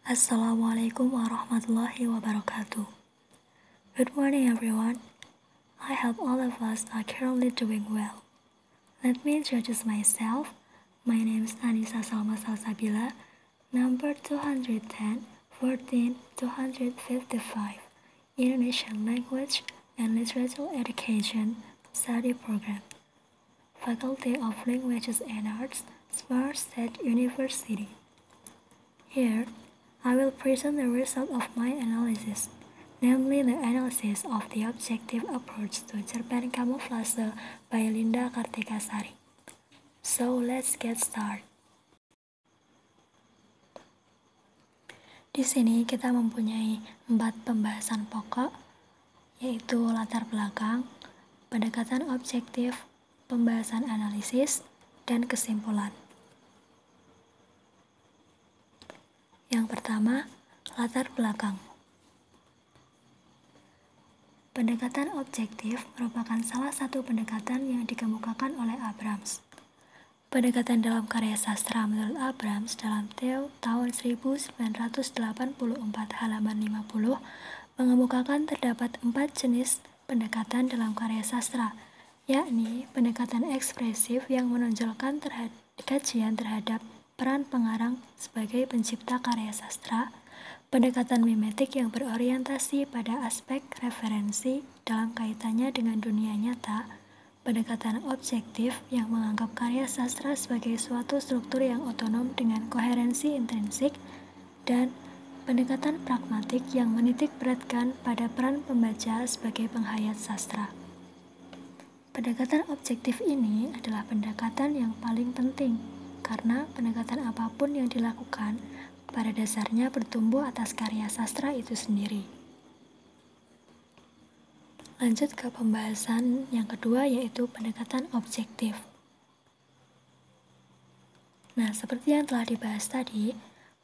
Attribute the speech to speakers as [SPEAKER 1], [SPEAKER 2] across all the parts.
[SPEAKER 1] Assalamualaikum warahmatullahi wabarakatuh. Good morning, everyone. I hope all of us are currently doing well. Let me introduce myself. My name is Anissa Salma Salsabila, number 210, 14, 255, Indonesian Language and Literature Education Study Program, Faculty of Languages and Arts, Smart State University. Here, I will present the result of my analysis, namely the analysis of the objective approach to cerpen kamuflase by Linda Kartikasari. So let's get started. Di sini kita mempunyai 4 pembahasan pokok, yaitu latar belakang, pendekatan objektif, pembahasan analisis, dan kesimpulan. Yang pertama, latar belakang. Pendekatan objektif merupakan salah satu pendekatan yang dikemukakan oleh Abrams. Pendekatan dalam karya sastra menurut Abrams dalam Theo tahun 1984 halaman 50 mengemukakan terdapat 4 jenis pendekatan dalam karya sastra, yakni pendekatan ekspresif yang menonjolkan kajian terhadap peran pengarang sebagai pencipta karya sastra, pendekatan mimetik yang berorientasi pada aspek referensi dalam kaitannya dengan dunia nyata, pendekatan objektif yang menganggap karya sastra sebagai suatu struktur yang otonom dengan koherensi intrinsik, dan pendekatan pragmatik yang menitik beratkan pada peran pembaca sebagai penghayat sastra. Pendekatan objektif ini adalah pendekatan yang paling penting, karena pendekatan apapun yang dilakukan pada dasarnya bertumbuh atas karya sastra itu sendiri. Lanjut ke pembahasan yang kedua, yaitu pendekatan objektif. Nah, seperti yang telah dibahas tadi,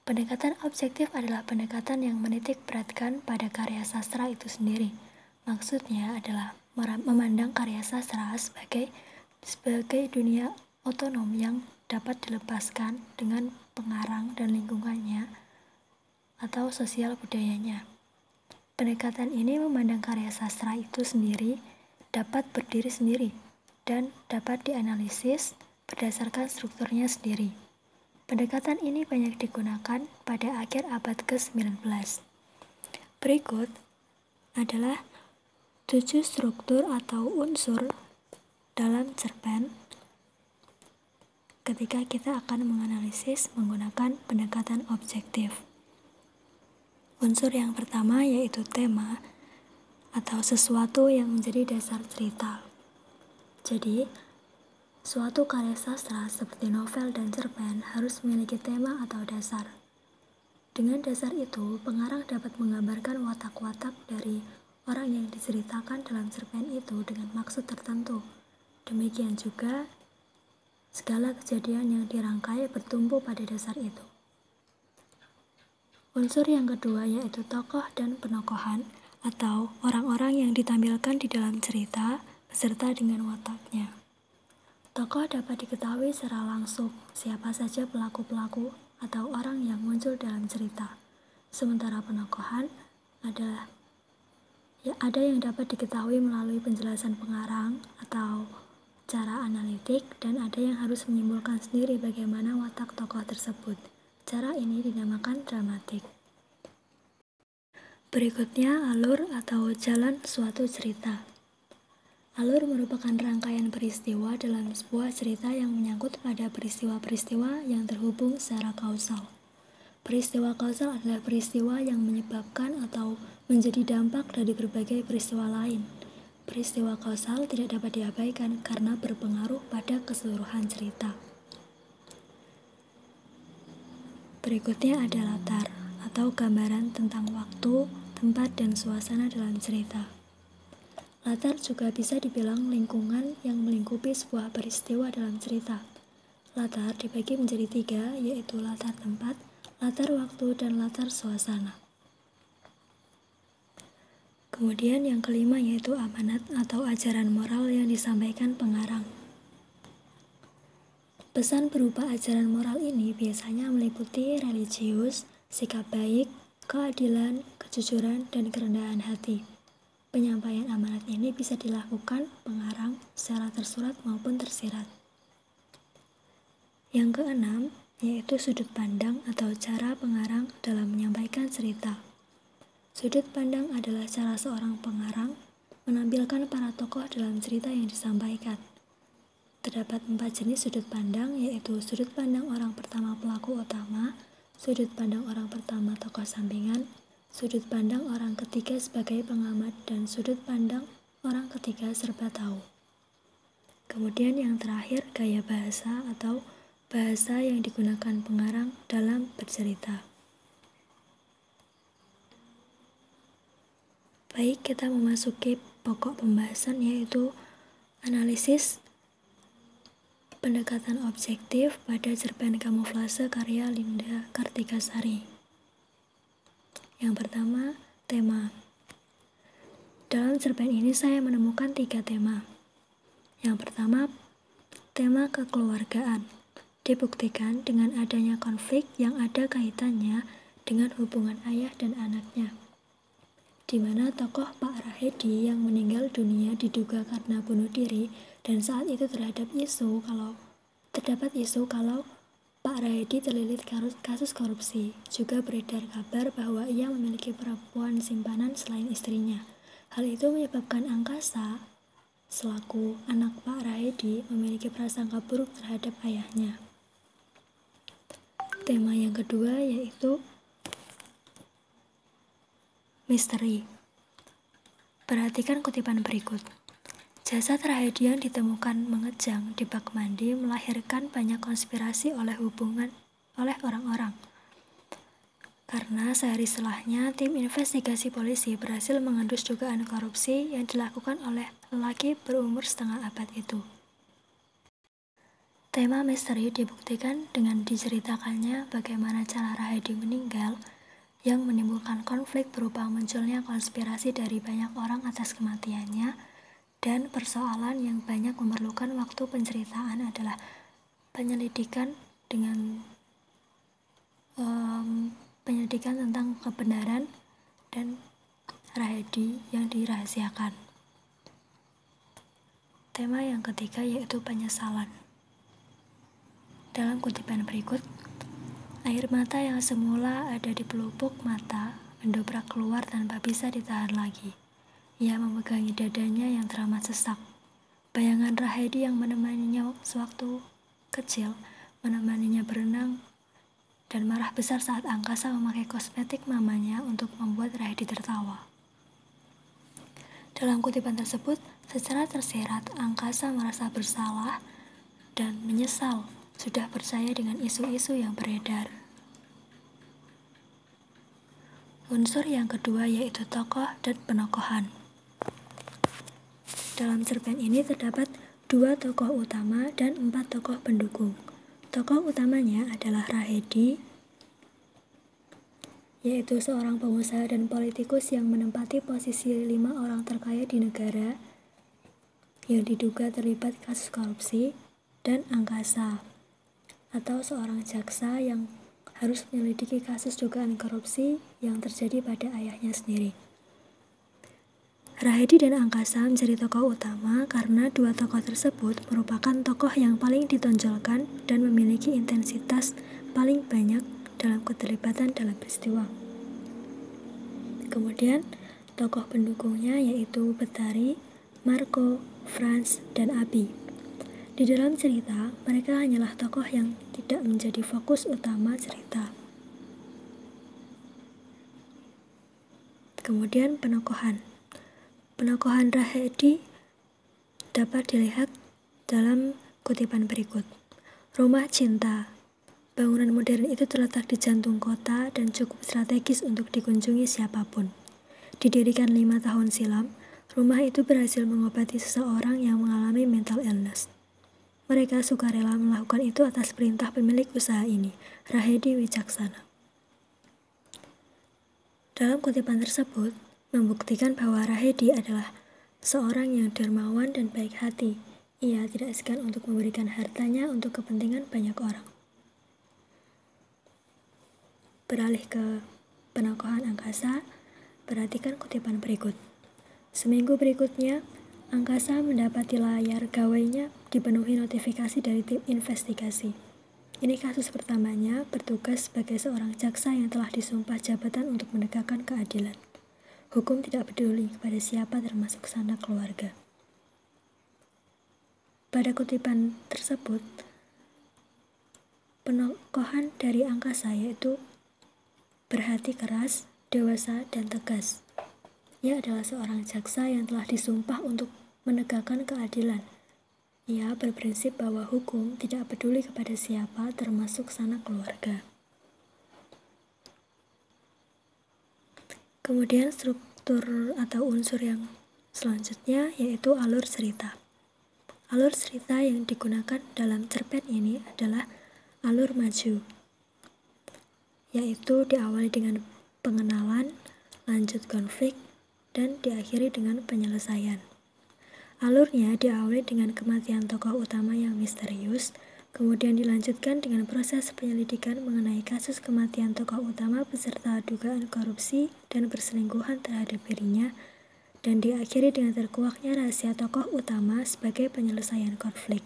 [SPEAKER 1] pendekatan objektif adalah pendekatan yang menitik beratkan pada karya sastra itu sendiri. Maksudnya adalah memandang karya sastra sebagai dunia otonom yang dapat dilepaskan dengan pengarang dan lingkungannya atau sosial budayanya. Pendekatan ini memandang karya sastra itu sendiri dapat berdiri sendiri dan dapat dianalisis berdasarkan strukturnya sendiri. Pendekatan ini banyak digunakan pada akhir abad ke-19. Berikut adalah 7 struktur atau unsur dalam cerpen ketika kita akan menganalisis menggunakan pendekatan objektif. Unsur yang pertama yaitu tema atau sesuatu yang menjadi dasar cerita. Jadi, suatu karya sastra seperti novel dan cerpen harus memiliki tema atau dasar. Dengan dasar itu, pengarang dapat menggambarkan watak-watak dari orang yang diceritakan dalam cerpen itu dengan maksud tertentu. Demikian juga segala kejadian yang dirangkai bertumbuh pada dasar itu. Unsur yang kedua yaitu tokoh dan penokohan atau orang-orang yang ditampilkan di dalam cerita beserta dengan wataknya. Tokoh dapat diketahui secara langsung siapa saja pelaku-pelaku atau orang yang muncul dalam cerita. Sementara penokohan adalah ada yang dapat diketahui melalui penjelasan pengarang atau cara analitik, dan ada yang harus menyimpulkan sendiri bagaimana watak tokoh tersebut. Cara ini dinamakan dramatik. Berikutnya, alur atau jalan suatu cerita. Alur merupakan rangkaian peristiwa dalam sebuah cerita yang menyangkut pada peristiwa-peristiwa yang terhubung secara kausal. Peristiwa kausal adalah peristiwa yang menyebabkan atau menjadi dampak dari berbagai peristiwa lain. Peristiwa kausal tidak dapat diabaikan karena berpengaruh pada keseluruhan cerita. Berikutnya ada latar atau gambaran tentang waktu, tempat, dan suasana dalam cerita. Latar juga bisa dibilang lingkungan yang melingkupi sebuah peristiwa dalam cerita. Latar dibagi menjadi 3, yaitu latar tempat, latar waktu, dan latar suasana. Kemudian yang kelima yaitu amanat atau ajaran moral yang disampaikan pengarang. Pesan berupa ajaran moral ini biasanya meliputi religius, sikap baik, keadilan, kejujuran, dan kerendahan hati. Penyampaian amanat ini bisa dilakukan pengarang secara tersurat maupun tersirat. Yang keenam, yaitu sudut pandang atau cara pengarang dalam menyampaikan cerita. Sudut pandang adalah cara seorang pengarang menampilkan para tokoh dalam cerita yang disampaikan. Terdapat 4 jenis sudut pandang, yaitu sudut pandang orang pertama pelaku utama, sudut pandang orang pertama tokoh sampingan, sudut pandang orang ketiga sebagai pengamat, dan sudut pandang orang ketiga serba tahu. Kemudian yang terakhir, gaya bahasa atau bahasa yang digunakan pengarang dalam bercerita. Baik, kita memasuki pokok pembahasan, yaitu analisis pendekatan objektif pada cerpen kamuflase karya Linda Kartikasari. Yang pertama, tema. Dalam cerpen ini saya menemukan 3 tema. Yang pertama, tema kekeluargaan. Dibuktikan dengan adanya konflik yang ada kaitannya dengan hubungan ayah dan anaknya, di mana tokoh Pak Rahedi yang meninggal dunia diduga karena bunuh diri, dan saat itu terdapat isu kalau Pak Rahedi terlilit kasus korupsi. Juga beredar kabar bahwa ia memiliki perempuan simpanan selain istrinya. Hal itu menyebabkan Angkasa selaku anak Pak Rahedi memiliki prasangka buruk terhadap ayahnya. Tema yang kedua yaitu misteri. Perhatikan kutipan berikut. Jasad Rahedi yang ditemukan mengejang di bak mandi melahirkan banyak konspirasi oleh orang-orang. Karena sehari setelahnya, tim investigasi polisi berhasil mengendus dugaan korupsi yang dilakukan oleh lelaki berumur setengah abad itu. Tema misteri dibuktikan dengan diceritakannya bagaimana cara Rahedi meninggal, yang menimbulkan konflik berupa munculnya konspirasi dari banyak orang atas kematiannya, dan persoalan yang banyak memerlukan waktu penceritaan adalah penyelidikan tentang kebenaran dan Rahedi yang dirahasiakan. Tema yang ketiga yaitu penyesalan. Dalam kutipan berikut, air mata yang semula ada di pelupuk mata mendobrak keluar tanpa bisa ditahan lagi. Ia memegangi dadanya yang teramat sesak. Bayangan Rahedi yang menemaninya sewaktu kecil, menemaninya berenang, dan marah besar saat Angkasa memakai kosmetik mamanya untuk membuat Rahedi tertawa. Dalam kutipan tersebut, secara tersirat, Angkasa merasa bersalah dan menyesal sudah percaya dengan isu-isu yang beredar. Unsur yang kedua yaitu tokoh dan penokohan. Dalam cerpen ini terdapat 2 tokoh utama dan 4 tokoh pendukung. Tokoh utamanya adalah Rahedi, yaitu seorang pengusaha dan politikus yang menempati posisi 5 orang terkaya di negara yang diduga terlibat kasus korupsi, dan Angkasa, atau seorang jaksa yang harus menyelidiki kasus dugaan korupsi yang terjadi pada ayahnya sendiri. Rahedi dan Angkasa menjadi tokoh utama karena 2 tokoh tersebut merupakan tokoh yang paling ditonjolkan dan memiliki intensitas paling banyak dalam keterlibatan dalam peristiwa. Kemudian, tokoh pendukungnya yaitu Betari, Marco, Franz, dan Abi. Di dalam cerita, mereka hanyalah tokoh yang tidak menjadi fokus utama cerita. Kemudian penokohan. Penokohan Rahedi dapat dilihat dalam kutipan berikut. Rumah cinta. Bangunan modern itu terletak di jantung kota dan cukup strategis untuk dikunjungi siapapun. Didirikan 5 tahun silam, rumah itu berhasil mengobati seseorang yang mengalami mental illness. Mereka sukarela melakukan itu atas perintah pemilik usaha ini, Rahedi Wicaksana. Dalam kutipan tersebut, membuktikan bahwa Rahedi adalah seorang yang dermawan dan baik hati. Ia tidak segan untuk memberikan hartanya untuk kepentingan banyak orang. Beralih ke penokohan angkasa, perhatikan kutipan berikut. Seminggu berikutnya, angkasa mendapati layar gawainya dipenuhi notifikasi dari tim investigasi. Ini kasus pertamanya bertugas sebagai seorang jaksa yang telah disumpah jabatan untuk menegakkan keadilan. Hukum tidak peduli kepada siapa termasuk sanak keluarga. Pada kutipan tersebut, penokohan dari angkasa yaitu berhati keras, dewasa, dan tegas. Ia adalah seorang jaksa yang telah disumpah untuk menegakkan keadilan. Ia berprinsip bahwa hukum tidak peduli kepada siapa termasuk sanak keluarga. Kemudian struktur atau unsur yang selanjutnya yaitu alur cerita. Alur cerita yang digunakan dalam cerpen ini adalah alur maju, yaitu diawali dengan pengenalan, lanjut konflik, dan diakhiri dengan penyelesaian. Alurnya diawali dengan kematian tokoh utama yang misterius, kemudian dilanjutkan dengan proses penyelidikan mengenai kasus kematian tokoh utama beserta dugaan korupsi dan perselingkuhan terhadap dirinya, dan diakhiri dengan terkuaknya rahasia tokoh utama sebagai penyelesaian konflik.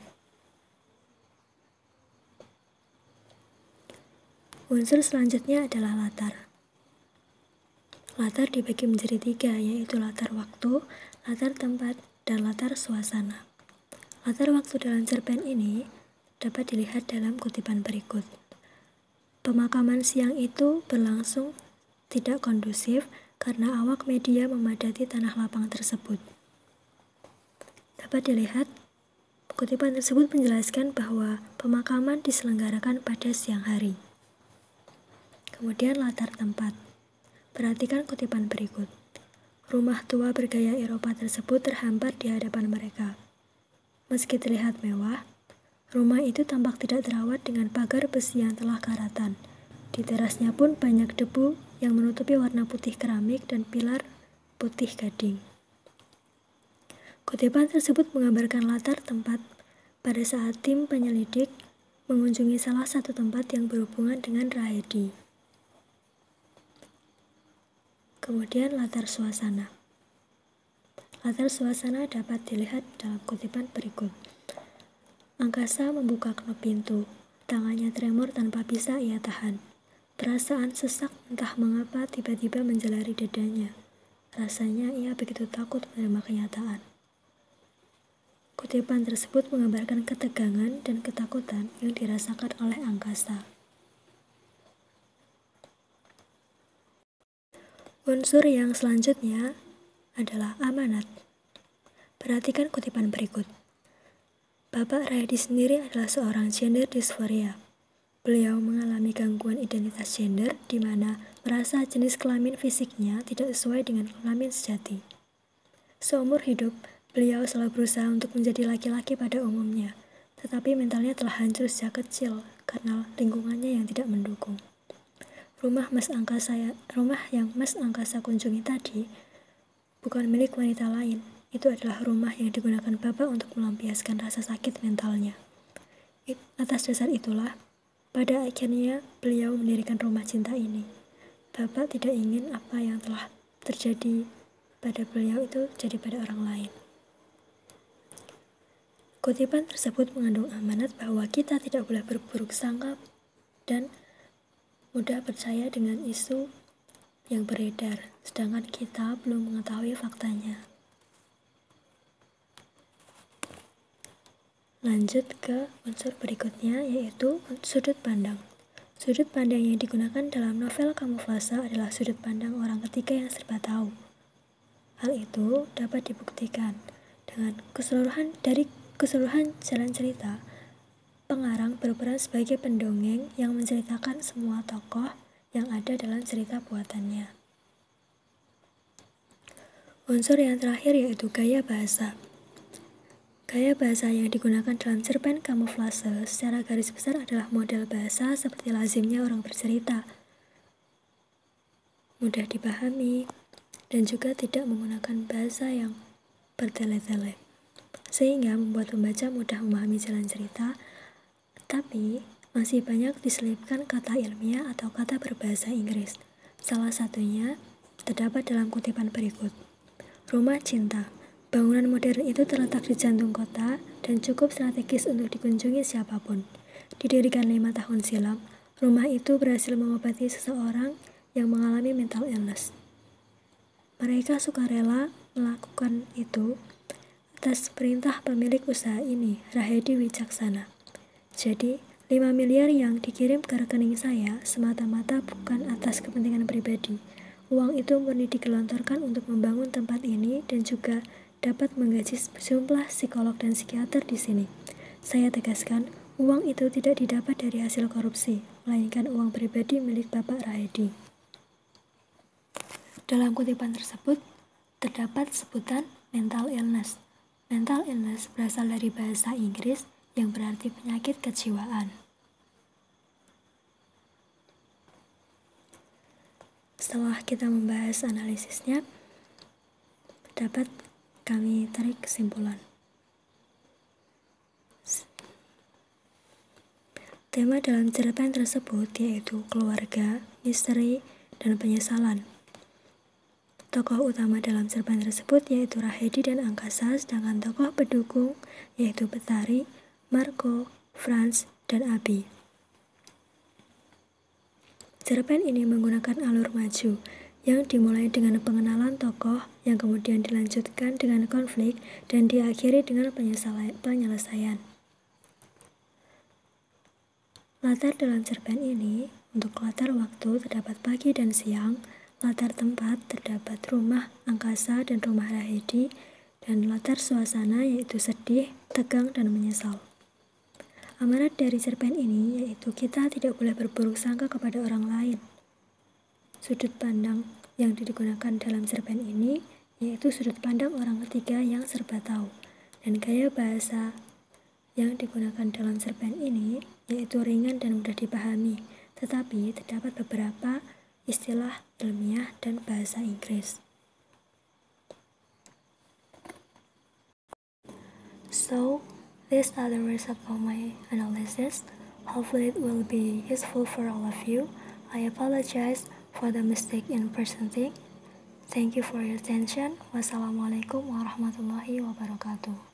[SPEAKER 1] Unsur selanjutnya adalah latar. Latar dibagi menjadi 3, yaitu latar waktu, latar tempat, dan latar suasana. Latar waktu dalam cerpen ini dapat dilihat dalam kutipan berikut. Pemakaman siang itu berlangsung tidak kondusif karena awak media memadati tanah lapang tersebut. Dapat dilihat, kutipan tersebut menjelaskan bahwa pemakaman diselenggarakan pada siang hari. Kemudian latar tempat. Perhatikan kutipan berikut. Rumah tua bergaya Eropa tersebut terhampar di hadapan mereka. Meski terlihat mewah, rumah itu tampak tidak terawat dengan pagar besi yang telah karatan. Di terasnya pun banyak debu yang menutupi warna putih keramik dan pilar putih gading. Kutipan tersebut menggambarkan latar tempat pada saat tim penyelidik mengunjungi salah satu tempat yang berhubungan dengan Rahedi. Kemudian latar suasana. Latar suasana dapat dilihat dalam kutipan berikut. Angkasa membuka knop pintu. Tangannya tremor tanpa bisa ia tahan. Perasaan sesak entah mengapa tiba-tiba menjalari dadanya. Rasanya ia begitu takut menerima kenyataan. Kutipan tersebut menggambarkan ketegangan dan ketakutan yang dirasakan oleh angkasa. Unsur yang selanjutnya adalah amanat. Perhatikan kutipan berikut. Bapak Rahedi sendiri adalah seorang gender dysphoria. Beliau mengalami gangguan identitas gender di mana merasa jenis kelamin fisiknya tidak sesuai dengan kelamin sejati. Seumur hidup, beliau selalu berusaha untuk menjadi laki-laki pada umumnya, tetapi mentalnya telah hancur sejak kecil karena lingkungannya yang tidak mendukung. Rumah yang Mas Angkasa kunjungi tadi bukan milik wanita lain. Itu adalah rumah yang digunakan Bapak untuk melampiaskan rasa sakit mentalnya. Atas dasar itulah, pada akhirnya beliau mendirikan rumah cinta ini. Bapak tidak ingin apa yang telah terjadi pada beliau itu jadi pada orang lain. Kutipan tersebut mengandung amanat bahwa kita tidak boleh berburuk sangka dan mudah percaya dengan isu yang beredar, sedangkan kita belum mengetahui faktanya. Lanjut ke unsur berikutnya, yaitu sudut pandang. Sudut pandang yang digunakan dalam novel Kamuflase adalah sudut pandang orang ketiga yang serba tahu. Hal itu dapat dibuktikan dengan keseluruhan jalan cerita. Pengarang berperan sebagai pendongeng yang menceritakan semua tokoh yang ada dalam cerita buatannya. Unsur yang terakhir yaitu gaya bahasa. Gaya bahasa yang digunakan dalam cerpen Kamuflase secara garis besar adalah model bahasa seperti lazimnya orang bercerita, mudah dipahami, dan juga tidak menggunakan bahasa yang bertele-tele, sehingga membuat pembaca mudah memahami jalan cerita. Tapi, masih banyak diselipkan kata ilmiah atau kata berbahasa Inggris. Salah satunya terdapat dalam kutipan berikut. Rumah cinta. Bangunan modern itu terletak di jantung kota dan cukup strategis untuk dikunjungi siapapun. Didirikan 5 tahun silam, rumah itu berhasil mengobati seseorang yang mengalami mental illness. Mereka sukarela melakukan itu atas perintah pemilik usaha ini, Rahedi Wicaksana. Jadi, 5 miliar yang dikirim ke rekening saya semata-mata bukan atas kepentingan pribadi. Uang itu murni digelontorkan untuk membangun tempat ini dan juga dapat menggaji sejumlah psikolog dan psikiater di sini. Saya tegaskan, uang itu tidak didapat dari hasil korupsi, melainkan uang pribadi milik Bapak Rahedi. Dalam kutipan tersebut, terdapat sebutan mental illness. Mental illness berasal dari bahasa Inggris yang berarti penyakit kejiwaan. Setelah kita membahas analisisnya, dapat kami tarik kesimpulan. Tema dalam cerpen tersebut yaitu keluarga, misteri, dan penyesalan. Tokoh utama dalam cerpen tersebut yaitu Rahedi dan Angkasa, sedangkan tokoh pendukung yaitu Betari, Marco, Franz, dan Abi. Cerpen ini menggunakan alur maju, yang dimulai dengan pengenalan tokoh, yang kemudian dilanjutkan dengan konflik, dan diakhiri dengan penyelesaian. Latar dalam cerpen ini, untuk latar waktu terdapat pagi dan siang, latar tempat terdapat rumah Angkasa dan rumah Rahedi, dan latar suasana yaitu sedih, tegang, dan menyesal. Amanat dari cerpen ini yaitu kita tidak boleh berburuk sangka kepada orang lain. Sudut pandang yang digunakan dalam cerpen ini yaitu sudut pandang orang ketiga yang serba tahu, dan gaya bahasa yang digunakan dalam cerpen ini yaitu ringan dan mudah dipahami, tetapi terdapat beberapa istilah ilmiah dan bahasa Inggris. So, these are the results of my analysis. Hopefully it will be useful for all of you. I apologize for the mistake in presenting. Thank you for your attention. Wassalamualaikum warahmatullahi wabarakatuh.